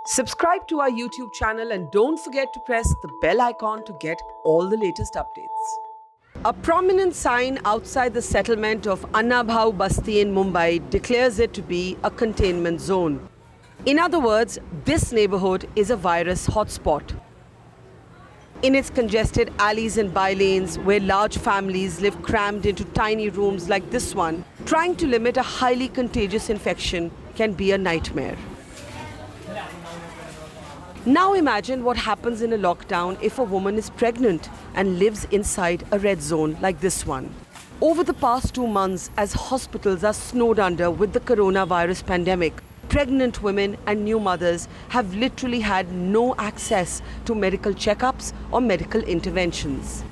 Subscribe to our YouTube channel and don't forget to press the bell icon to get all the latest updates. A prominent sign outside the settlement of Annabhau Basti in Mumbai declares it to be a containment zone. In other words, this neighborhood is a virus hotspot. In its congested alleys and bylanes, where large families live crammed into tiny rooms like this one, trying to limit a highly contagious infection can be a nightmare. Now imagine what happens in a lockdown if a woman is pregnant and lives inside a red zone like this one. Over the past 2 months, as hospitals are snowed under with the coronavirus pandemic, pregnant women and new mothers have literally had no access to medical checkups or medical interventions.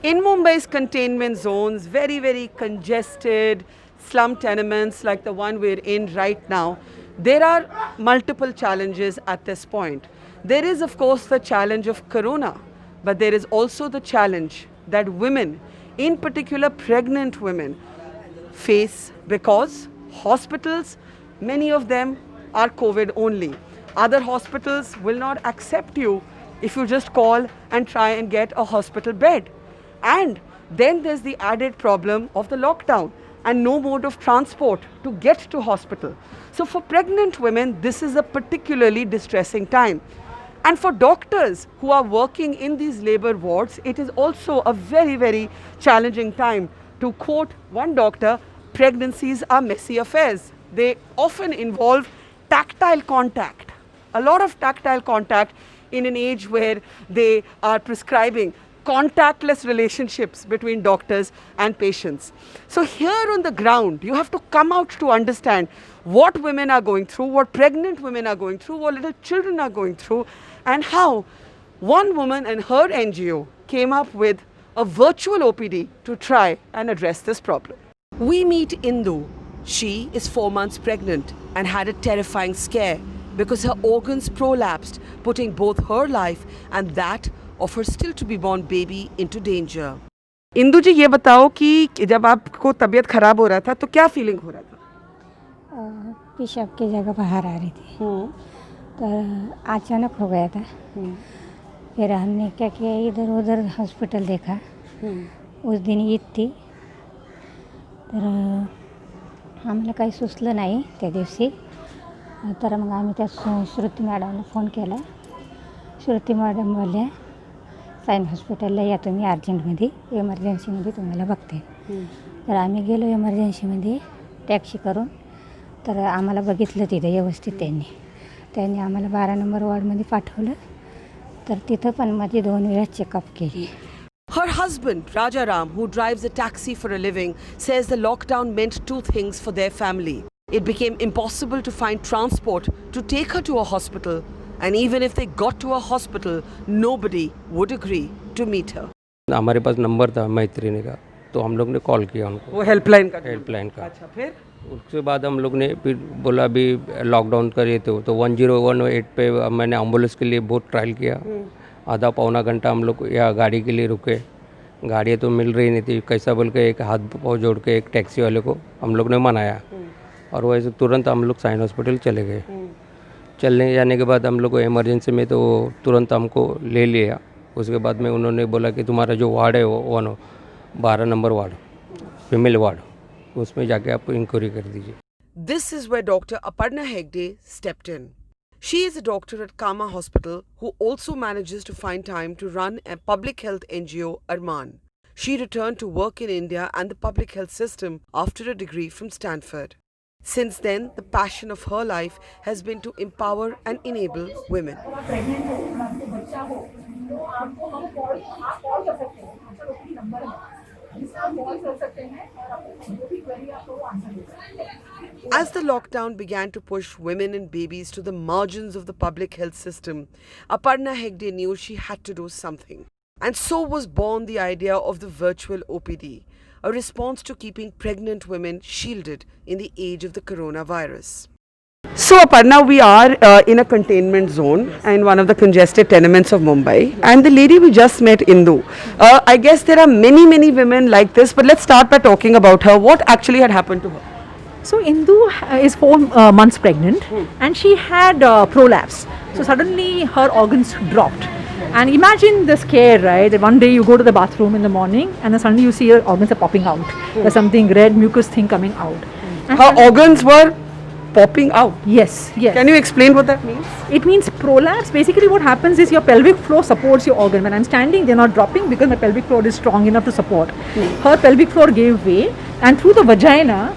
In Mumbai's containment zones, very congested slum tenements like the one we're in right now, there are multiple challenges at this point. There is, of course, the challenge of corona, but there is also the challenge that women, in particular pregnant women, face because hospitals, many of them are COVID only. Other hospitals will not accept you if you just call and try and get a hospital bed. And then there's the added problem of the lockdown and no mode of transport to get to hospital. So for pregnant women, this is a particularly distressing time. And for doctors who are working in these labor wards, it is also a very challenging time. To quote one doctor, pregnancies are messy affairs. They often involve tactile contact, a lot of tactile contact in an age where they are prescribing contactless relationships between doctors and patients. So here on the ground, you have to come out to understand what women are going through, what pregnant women are going through, what little children are going through, and how one woman and her NGO came up with a virtual OPD to try and address this problem. We meet Indu. She is 4 months pregnant and had a terrifying scare because her organs prolapsed, putting both her life and that of her still to be born baby into danger. Indu जी, ये बताओ कि जब आपको तबीयत खराब हो रहा था तो क्या फीलिंग हो रहा था? पेशाब की जगह बाहर आ रही थी तो अचानक हो गया था। फिर हमने क्या किया, इधर उधर हॉस्पिटल देखा। उस दिन ईद थी तर आम्हाला काही सुचलं नाही त्या दिवशी। तर मग आम्ही त्या श्रुती मॅडमला फोन केला। श्रुती मॅडम बोलल्या साईन हॉस्पिटलला या तुम्ही अर्जंटमध्ये, इमर्जन्सीमध्ये तुम्हाला बघते। तर आम्ही गेलो इमर्जन्सीमध्ये टॅक्सी करून। तर आम्हाला बघितलं तिथे व्यवस्थित त्यांनी आम्हाला 12 नंबर वॉर्डमध्ये पाठवलं। तर तिथं पण माझी 2 वेळा चेकअप केली। Her husband, Rajaram, who drives a taxi for a living, says the lockdown meant 2 things for their family. It became impossible to find transport to take her to a hospital, and even if they got to a hospital, nobody would agree to meet her. हमारे पास number था मैत्रिणी का, तो हम लोग ने call किया उनको। वो हेल्पलाइन का। अच्छा, फिर उसके बाद हम लोग ने फिर बोला अभी लॉकडाउन करिए तो 1018 पे मैंने एम्बुलेंस के लिए बहुत ट्रायल किया। आधा पौना घंटा हम लोग यहाँ गाड़ी के लिए रुके, गाड़ी तो मिल रही नहीं थी। कैसा बोल के एक हाथ पाँव जोड़ के एक टैक्सी वाले को हम लोग ने मनाया और वैसे तुरंत हम लोग साइन हॉस्पिटल चले गए। चलने जाने के बाद हम लोग को इमरजेंसी में तो तुरंत हमको ले लिया। उसके बाद में उन्होंने बोला कि तुम्हारा जो वार्ड है वो 12 नंबर वार्ड, फीमेल वार्ड, उसमें जाके आप इंक्वायरी कर दीजिए। This is where Dr. Aparna Hegde stepped in. She is a doctor at Kama Hospital who also manages to find time to run a public health NGO, Armman. She returned to work in India and the public health system after a degree from Stanford. Since then, the passion of her life has been to empower and enable women. As the lockdown began to push women and babies to the margins of the public health system, Aparna Hegde knew she had to do something. And so was born the idea of the virtual OPD, a response to keeping pregnant women shielded in the age of the coronavirus. So Aparna, we are in a containment zone in one of the congested tenements of Mumbai, and the lady we just met, Indu. I guess there are many women like this, but let's start by talking about her. What actually had happened to her? So Indu is 4 months pregnant and she had prolapse. So suddenly her organs dropped. And imagine the scare, right? That one day you go to the bathroom in the morning and then suddenly you see your organs are popping out. There's something red mucus thing coming out. And Her organs were popping out. Yes, yes. Can you explain what that means? It means prolapse. Basically what happens is your pelvic floor supports your organ. When I'm standing, they're not dropping because my pelvic floor is strong enough to support. Her pelvic floor gave way and through the vagina,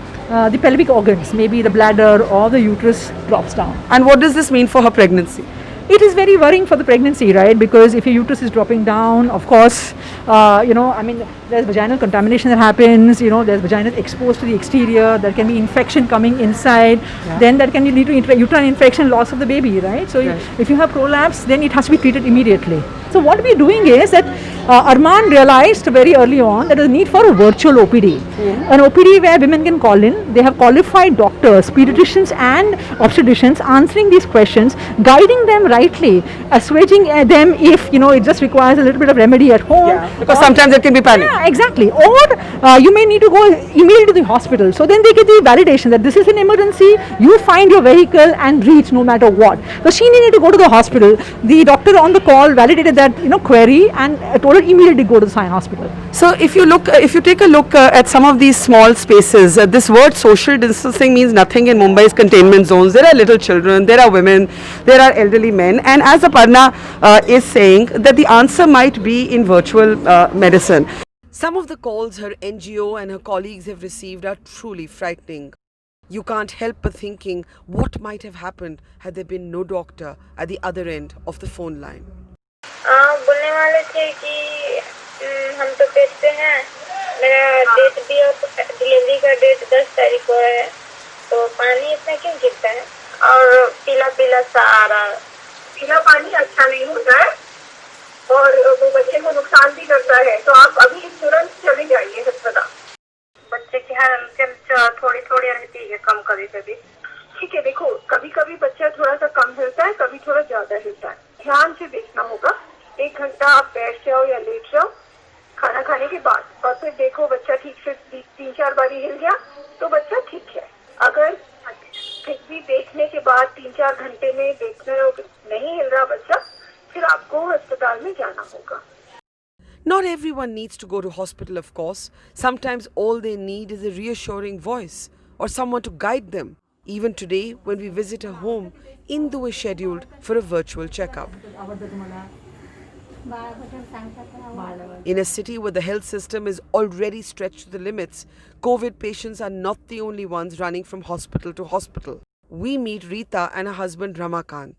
the pelvic organs, maybe the bladder or the uterus drops down. And what does this mean for her pregnancy? It is very worrying for the pregnancy, right? Because if your uterus is dropping down, of course, there's vaginal contamination that happens, there's vagina exposed to the exterior, there can be infection coming inside, then that can lead to uterine infection, loss of the baby, right? So if you have prolapse, then it has to be treated immediately. So what we're doing is that Armman realized very early on that there is a need for a virtual OPD. An OPD where women can call in, they have qualified doctors, pediatricians and obstetricians answering these questions, guiding them rightly, assuaging them if it just requires a little bit of remedy at home. Because sometimes there can be panic. Yeah, exactly. Or you may need to go immediately to the hospital. So then they get the validation that this is an emergency, you find your vehicle and reach no matter what. So she needed to go to the hospital. The doctor on the call validated that query and told her immediately go to the Sion hospital. So if you take a look at some of these small spaces, this word social distancing means nothing in Mumbai's containment zones. There are little children, there are women, there are elderly men, and as Aparna is saying, that the answer might be in virtual medicine. Some of the calls her NGO and her colleagues have received are truly frightening. You can't help but thinking what might have happened had there been no doctor at the other end of the phone line. बोलने वाले थे कि हम तो पेट पे हैं, मेरा date भी और डिलीवरी का डेट 10 तारीख को है, तो पानी इतना क्यों गिरता है और पीला पीला सा आ रहा है। पीला पानी अच्छा नहीं होता है और वो बच्चे को नुकसान भी करता है, तो आप अभी तुरंत चले जाइए अस्पताल। बच्चे की हलचल थोड़ी थोड़ी रहती है, कम कभी कभी। ठीक है, देखो कभी कभी बच्चा थोड़ा सा कम हिलता है, कभी थोड़ा ज्यादा हिलता है, ध्यान से देखना होगा। 1 घंटा आप बैठ जाओ या लेट जाओ खाना खाने के बाद, और फिर देखो बच्चा ठीक से 3-4 बारी हिल गया तो बच्चा ठीक है। अगर फिर भी देखने के बाद 3-4 घंटे में देखने नहीं हिल रहा बच्चा, फिर आपको अस्पताल में जाना होगा। Not everyone needs to go to hospital, of course. Sometimes all they need is a reassuring voice or someone to guide them. Even today, when we visit a home, Indu is scheduled for a virtual checkup. In a city where the health system is already stretched to the limits, COVID patients are not the only ones running from hospital to hospital. We meet Rita and her husband Ramakant.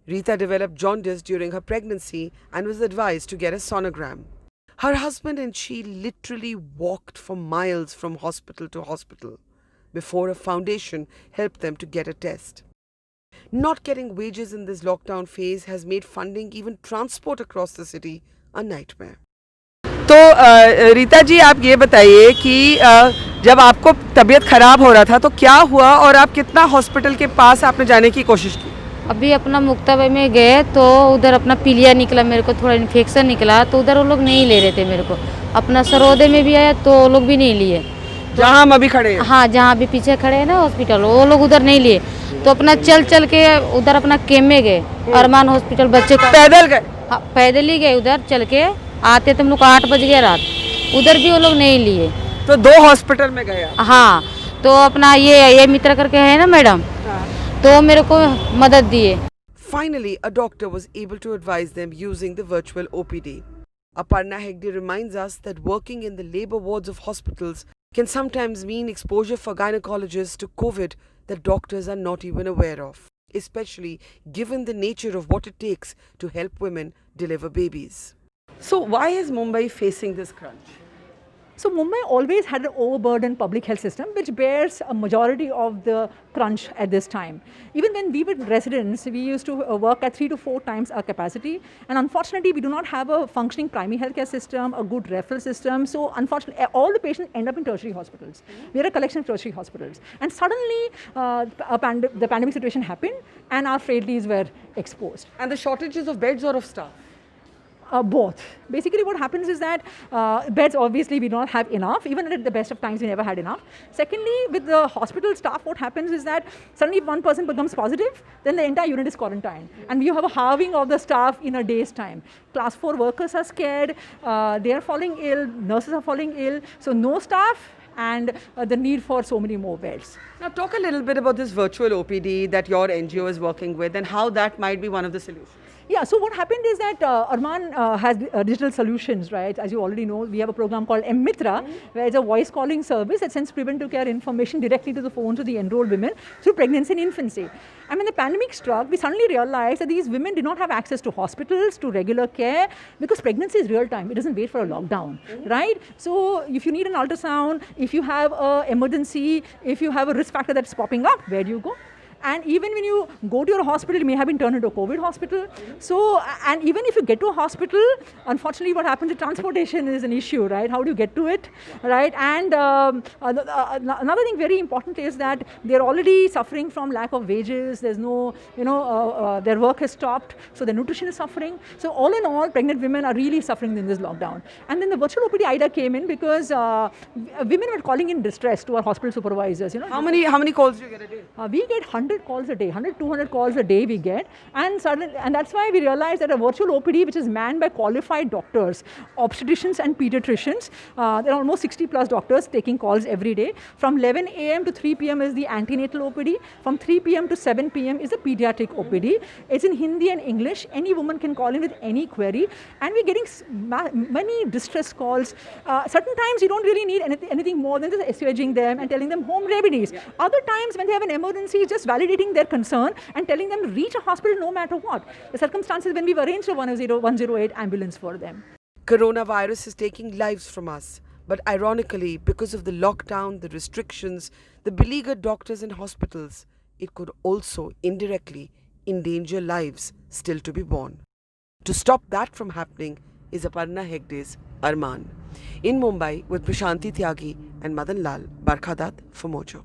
Rita developed jaundice during her pregnancy and was advised to get a sonogram. Her husband and she literally walked for miles from hospital to hospital before a foundation helped them to get a test. Not getting wages in this lockdown phase has made funding even transport across the city a nightmare. तो रीता जी, आप ये बताइए कि जब आपको तबीयत खराब हो रहा था तो क्या हुआ और आप कितना हॉस्पिटल के पास आपने जाने की कोशिश की? अभी अपना मुक्ताबाई में गए तो उधर अपना पीलिया निकला, मेरे को थोड़ा इन्फेक्शन निकला, तो उधर वो लोग नहीं ले रहे थे मेरे को। अपना सरोदे में भी आया तो वो लोग भी नहीं लिए, जहाँ हम अभी खड़े हैं। हाँ, जहाँ अभी पीछे खड़े हैं ना हॉस्पिटल, वो लोग उधर नहीं लिए। तो अपना चल चल के उधर अपना केम में गए, अरमान हॉस्पिटल। बच्चे पैदल गए? हाँ, पैदल ही गए उधर चल के। आते तो हम लोग 8 बज गए रात, उधर भी वो लोग नहीं लिए। तो 2 हॉस्पिटल में गए? हाँ, तो अपना ये मित्र करके है ना मैडम, तो मेरे को मदद दिए। Finally, a doctor was able to advise them using the virtual OPD. Aparna Hegde reminds us that working in the labor wards of hospitals can sometimes mean exposure for gynecologists to COVID that doctors are not even aware of, especially given the nature of what it takes to help women deliver babies. So why is Mumbai facing this crunch? So Mumbai always had an overburdened public health system which bears a majority of the crunch at this time. Even when we were residents, we used to work at 3 to 4 times our capacity, and unfortunately we do not have a functioning primary healthcare system, a good referral system, so unfortunately all the patients end up in tertiary hospitals. We are a collection of tertiary hospitals, and suddenly the pandemic situation happened and our frailties were exposed. And the shortages of beds or of staff? Both. Basically, what happens is that beds obviously we don't have enough. Even at the best of times, we never had enough. Secondly, with the hospital staff, what happens is that suddenly if one person becomes positive, then the entire unit is quarantined, and you have a halving of the staff in a day's time. Class 4 workers are scared. They are falling ill. Nurses are falling ill. So no staff. And the need for so many more beds. Now talk a little bit about this virtual OPD that your NGO is working with and how that might be one of the solutions. Yeah, so what happened is that Armman has digital solutions, right? As you already know, we have a program called M-Mitra, where it's a voice calling service that sends preventive care information directly to the phones of the enrolled women through pregnancy and infancy. And when the pandemic struck, we suddenly realized that these women did not have access to hospitals, to regular care, because pregnancy is real time. It doesn't wait for a lockdown, right? So if you need an ultrasound, if you have an emergency, if you have a risk factor that's popping up, where do you go? And even when you go to your hospital, you may have been turned into a COVID hospital. So, and even if you get to a hospital, unfortunately what happens is transportation is an issue, right? How do you get to it, right? And another thing very important is that they're already suffering from lack of wages. There's no, their work has stopped, so their nutrition is suffering. So all in all, pregnant women are really suffering in this lockdown. And then the virtual OPD idea came in because women were calling in distress to our hospital supervisors. How many calls do you get a day? We get 100 calls a day, 100, 200 calls a day we get. And that's why we realized that a virtual OPD, which is manned by qualified doctors, obstetricians and pediatricians, there are almost 60 plus doctors taking calls every day. From 11 a.m. to 3 p.m. is the antenatal OPD. From 3 p.m. to 7 p.m. is the pediatric OPD. It's in Hindi and English. Any woman can call in with any query. And we're getting many distress calls. Certain times you don't really need anything more than just assuaging them and telling them home remedies. Yeah. Other times when they have an emergency, just validating their concern and telling them to reach a hospital no matter what. The circumstances when we've arranged a 108 ambulance for them. Coronavirus is taking lives from us. But ironically, because of the lockdown, the restrictions, the beleaguered doctors and hospitals, it could also indirectly endanger lives still to be born. To stop that from happening is Aparna Hegde's Armman. In Mumbai with Prashanti Tyagi and Madan Lal, Barkha Dutt for Mojo.